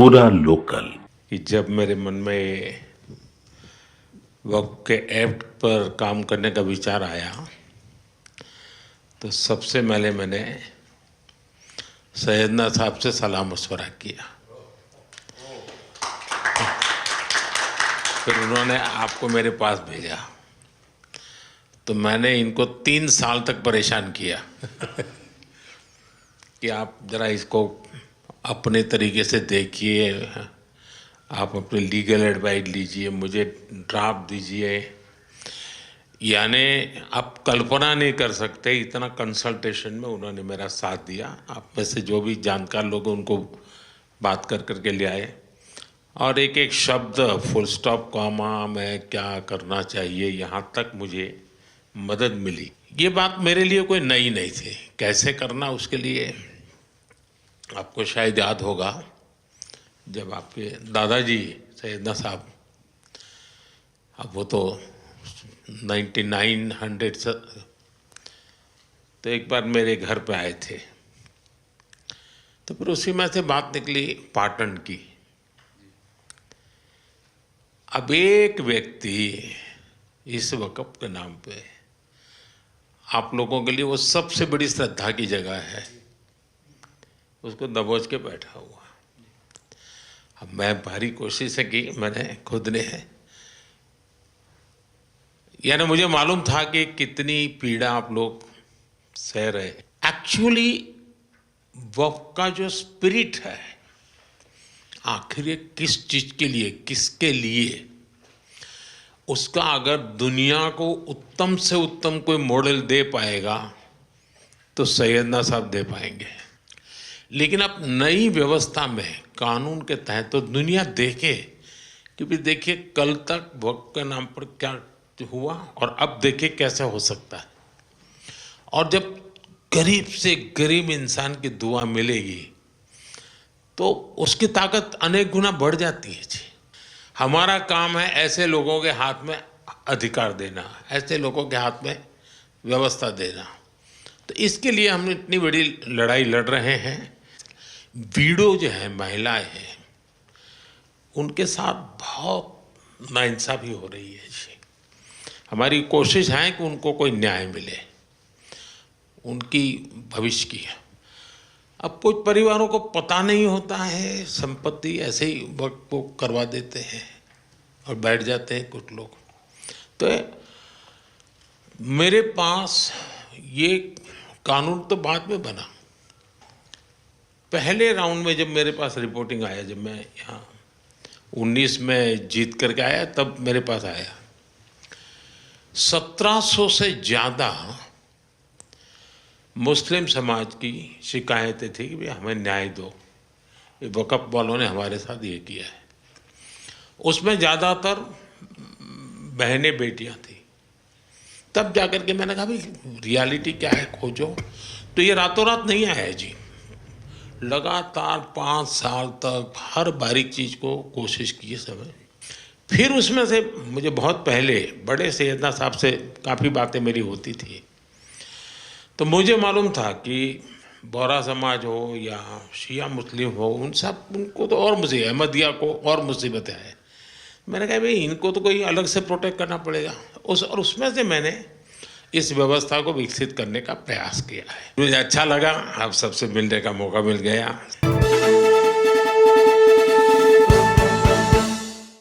पूरा लोकल। कि जब मेरे मन में वक्फ के एक्ट पर काम करने का विचार आया तो सबसे पहले मैंने सैयदना साहब से सलाह मशवरा किया। फिर उन्होंने आपको मेरे पास भेजा तो मैंने इनको 3 साल तक परेशान किया कि आप ज़रा इसको अपने तरीके से देखिए, आप अपने लीगल एडवाइस लीजिए, मुझे ड्राफ्ट दीजिए। यानी आप कल्पना नहीं कर सकते इतना कंसल्टेशन में उन्होंने मेरा साथ दिया। आप में से जो भी जानकार लोग उनको बात कर करके ले आए और एक एक शब्द फुल स्टॉप कॉमा में क्या करना चाहिए यहाँ तक मुझे मदद मिली। ये बात मेरे लिए कोई नई नहीं थी, कैसे करना उसके लिए आपको शायद याद होगा जब आपके दादाजी सैयदना साहब, अब वो तो 1900 से, तो एक बार मेरे घर पे आए थे तो फिर उसी में से बात निकली पाटन की। अब एक व्यक्ति इस वक़्फ़ के नाम पे आप लोगों के लिए वो सबसे बड़ी श्रद्धा की जगह है, उसको दबोच के बैठा हुआ। अब मैं भारी कोशिश की मैंने खुद ने, यानी मुझे मालूम था कि कितनी पीड़ा आप लोग सह रहे। एक्चुअली वक्फ का जो स्पिरिट है आखिर ये किस चीज़ के लिए, किसके लिए, उसका अगर दुनिया को उत्तम से उत्तम कोई मॉडल दे पाएगा तो सैयदना साहब दे पाएंगे। लेकिन अब नई व्यवस्था में कानून के तहत तो दुनिया देखे, क्योंकि देखिए कल तक वक्फ के नाम पर क्या हुआ और अब देखिए कैसे हो सकता है। और जब गरीब से गरीब इंसान की दुआ मिलेगी तो उसकी ताकत अनेक गुना बढ़ जाती है जी। हमारा काम है ऐसे लोगों के हाथ में अधिकार देना, ऐसे लोगों के हाथ में व्यवस्था देना। तो इसके लिए हम इतनी बड़ी लड़ाई लड़ रहे हैं। वीडो जो है, महिलाएं हैं, उनके साथ बहुत नाइंसाफ़ी हो रही है जी। हमारी कोशिश है कि उनको कोई न्याय मिले, उनकी भविष्य की। अब कुछ परिवारों को पता नहीं होता है, संपत्ति ऐसे ही वक्त को करवा देते हैं और बैठ जाते हैं कुछ लोग। तो मेरे पास ये कानून तो बाद में बना, पहले राउंड में जब मेरे पास रिपोर्टिंग आया, जब मैं यहाँ 19 में जीत करके आया तब मेरे पास आया 1700 से ज़्यादा मुस्लिम समाज की शिकायतें थी कि भाई हमें न्याय दो, ये वक़्फ़ वालों ने हमारे साथ ये किया है। उसमें ज़्यादातर बहनें बेटियां थी। तब जाकर के मैंने कहा भाई रियलिटी क्या है खोजो। तो ये रातों रात नहीं आया जी, लगातार 5 साल तक हर बारीक चीज़ को कोशिश की समय। फिर उसमें से मुझे बहुत पहले बड़े सैयदना साहब से काफ़ी बातें मेरी होती थी, तो मुझे मालूम था कि बोहरा समाज हो या शिया मुस्लिम हो, उनको तो और मुझे अहमदिया को और मुसीबतें हैं। मैंने कहा भाई इनको तो कोई अलग से प्रोटेक्ट करना पड़ेगा। और उसमें से मैंने इस व्यवस्था को विकसित करने का प्रयास किया है। मुझे अच्छा लगा, आप सबसे मिलने का मौका मिल गया।